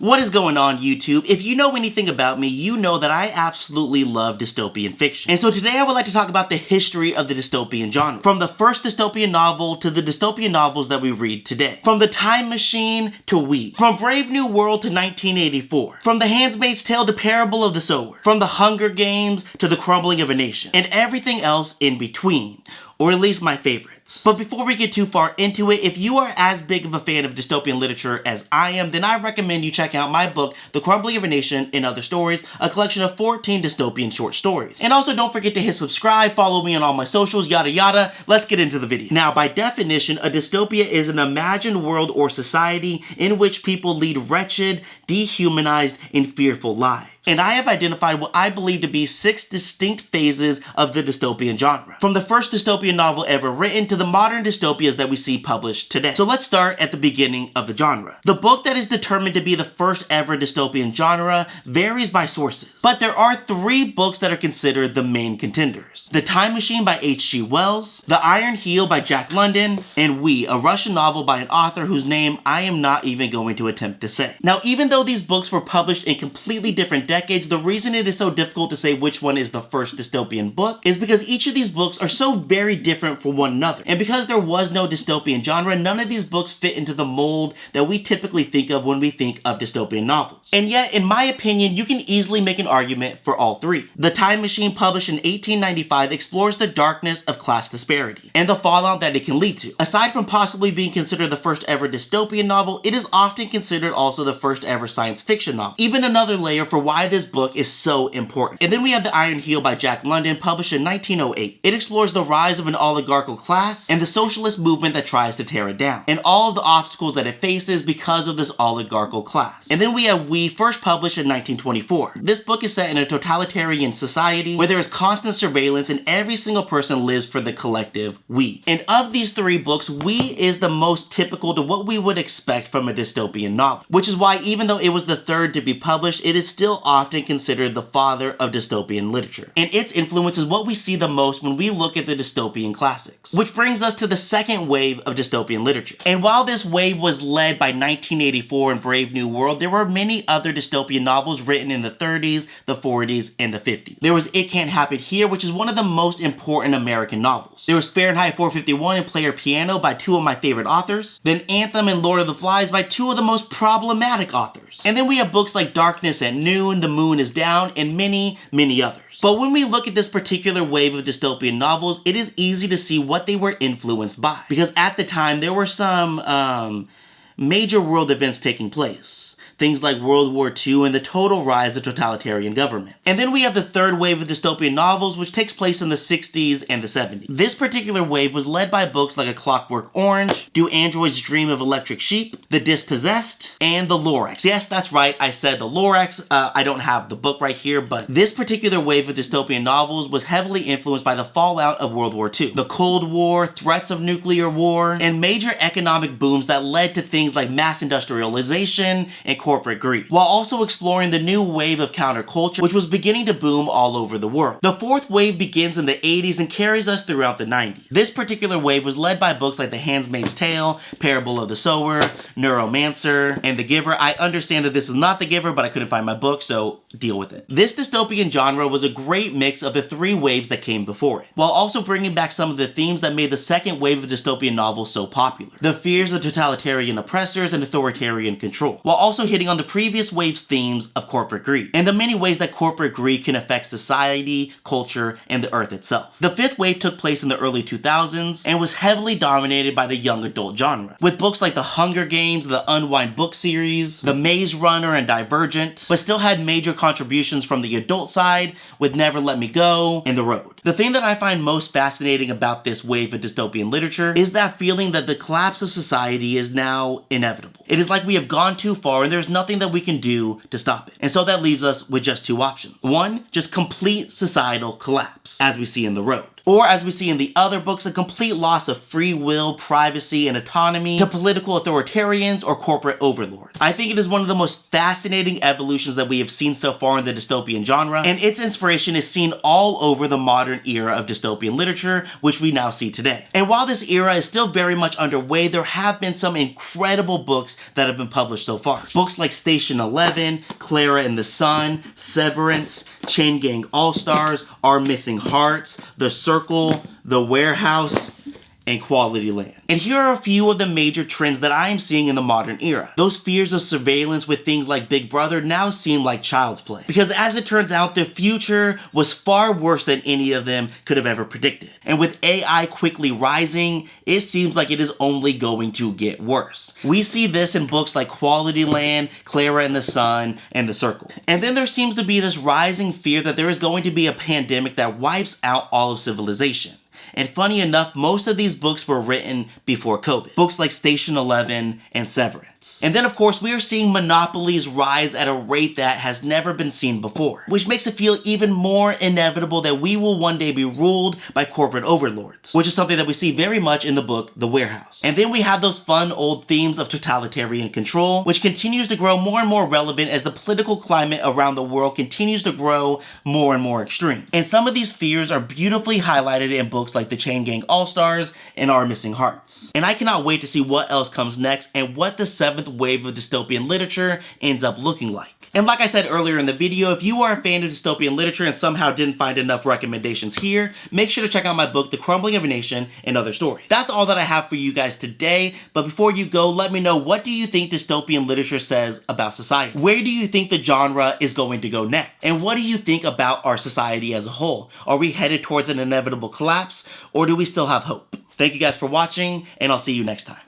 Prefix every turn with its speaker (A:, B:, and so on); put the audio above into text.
A: What is going on, YouTube? If you know anything about me, you know that I absolutely love dystopian fiction. And so today I would like to talk about the history of the dystopian genre. From the first dystopian novel to the dystopian novels that we read today. From The Time Machine to We. From Brave New World to 1984. From The Handmaid's Tale to Parable of the Sower. From The Hunger Games to The Crumbling of a Nation. And everything else in between. Or at least my favorites. But before we get too far into it, if you are as big of a fan of dystopian literature as I am, then I recommend you check out my book, The Crumbling of a Nation and Other Stories, a collection of 14 dystopian short stories. And also don't forget to hit subscribe, follow me on all my socials, yada yada. Let's get into the video. Now, by definition, a dystopia is an imagined world or society in which people lead wretched, dehumanized, and fearful lives. And I have identified what I believe to be 6 distinct phases of the dystopian genre. From the first dystopian novel ever written to the modern dystopias that we see published today. So let's start at the beginning of the genre. The book that is determined to be the first ever dystopian genre varies by sources. But there are 3 books that are considered the main contenders. The Time Machine by H.G. Wells, The Iron Heel by Jack London, and We, a Russian novel by an author whose name I am not even going to attempt to say. Now, even though these books were published in completely different decades, the reason it is so difficult to say which one is the first dystopian book is because each of these books are so very different from one another. And because there was no dystopian genre, none of these books fit into the mold that we typically think of when we think of dystopian novels. And yet, in my opinion, you can easily make an argument for all 3. The Time Machine, published in 1895, explores the darkness of class disparity and the fallout that it can lead to. Aside from possibly being considered the first ever dystopian novel, it is often considered also the first ever science fiction novel. Even another layer for why this book is so important. And then we have The Iron Heel by Jack London, published in 1908. It explores the rise of an oligarchical class and the socialist movement that tries to tear it down, and all of the obstacles that it faces because of this oligarchical class. And then we have We, first published in 1924. This book is set in a totalitarian society where there is constant surveillance and every single person lives for the collective we. And of these 3 books, We is the most typical to what we would expect from a dystopian novel, which is why even though it was the 3rd to be published, it is still often considered the father of dystopian literature. And its influence is what we see the most when we look at the dystopian classics. Which brings us to the second wave of dystopian literature. And while this wave was led by 1984 and Brave New World, there were many other dystopian novels written in the 30s, the 40s, and the 50s. There was It Can't Happen Here, which is one of the most important American novels. There was Fahrenheit 451 and Player Piano by 2 of my favorite authors. Then Anthem and Lord of the Flies by 2 of the most problematic authors. And then we have books like Darkness at Noon, The Moon is Down, and many, many others. But when we look at this particular wave of dystopian novels, it is easy to see what they were influenced by. Because at the time, there were some major world events taking place. Things like World War II and the total rise of totalitarian government. And then we have the 3rd wave of dystopian novels, which takes place in the 60s and the 70s. This particular wave was led by books like A Clockwork Orange, Do Androids Dream of Electric Sheep, The Dispossessed, and The Lorax. Yes, that's right, I said The Lorax. I don't have the book right here, but this particular wave of dystopian novels was heavily influenced by the fallout of World War II, the Cold War, threats of nuclear war, and major economic booms that led to things like mass industrialization and corporate greed, while also exploring the new wave of counterculture, which was beginning to boom all over the world. The 4th wave begins in the 80s and carries us throughout the 90s. This particular wave was led by books like The Handmaid's Tale, Parable of the Sower, Neuromancer, and The Giver. I understand that this is not The Giver, but I couldn't find my book, so deal with it. This dystopian genre was a great mix of the 3 waves that came before it, while also bringing back some of the themes that made the second wave of dystopian novels so popular. The fears of totalitarian oppressors and authoritarian control, while also hitting on the previous wave's themes of corporate greed, and the many ways that corporate greed can affect society, culture, and the earth itself. The 5th wave took place in the early 2000s and was heavily dominated by the young adult genre, with books like The Hunger Games, the Unwind book series, The Maze Runner, and Divergent, but still had major contributions from the adult side with Never Let Me Go and The Road. The thing that I find most fascinating about this wave of dystopian literature is that feeling that the collapse of society is now inevitable. It is like we have gone too far and there's nothing that we can do to stop it. And so that leaves us with just 2 options. 1, just complete societal collapse, as we see in The Road. Or as we see in the other books, a complete loss of free will, privacy, and autonomy to political authoritarians or corporate overlords. I think it is one of the most fascinating evolutions that we have seen so far in the dystopian genre, and its inspiration is seen all over the modern era of dystopian literature, which we now see today. And while this era is still very much underway, there have been some incredible books that have been published so far. Books like Station 11, Clara and the Sun, Severance, Chain Gang All-Stars, Our Missing Hearts, The Circle, The Warehouse, and Quality Land. And here are a few of the major trends that I am seeing in the modern era. Those fears of surveillance with things like Big Brother now seem like child's play. Because as it turns out, the future was far worse than any of them could have ever predicted. And with AI quickly rising, it seems like it is only going to get worse. We see this in books like Quality Land, Clara and the Sun, and The Circle. And then there seems to be this rising fear that there is going to be a pandemic that wipes out all of civilization. And funny enough, most of these books were written before COVID. Books like Station 11 and Severance. And then of course, we are seeing monopolies rise at a rate that has never been seen before, which makes it feel even more inevitable that we will one day be ruled by corporate overlords, which is something that we see very much in the book The Warehouse. And then we have those fun old themes of totalitarian control, which continues to grow more and more relevant as the political climate around the world continues to grow more and more extreme. And some of these fears are beautifully highlighted in books like The Chain Gang All-Stars and Our Missing Hearts. And I cannot wait to see what else comes next and what the seventh wave of dystopian literature ends up looking like. And like I said earlier in the video, if you are a fan of dystopian literature and somehow didn't find enough recommendations here, make sure to check out my book, The Crumbling of a Nation and Other Stories. That's all that I have for you guys today, but before you go, let me know, what do you think dystopian literature says about society? Where do you think the genre is going to go next? And what do you think about our society as a whole? Are we headed towards an inevitable collapse, or do we still have hope? Thank you guys for watching, and I'll see you next time.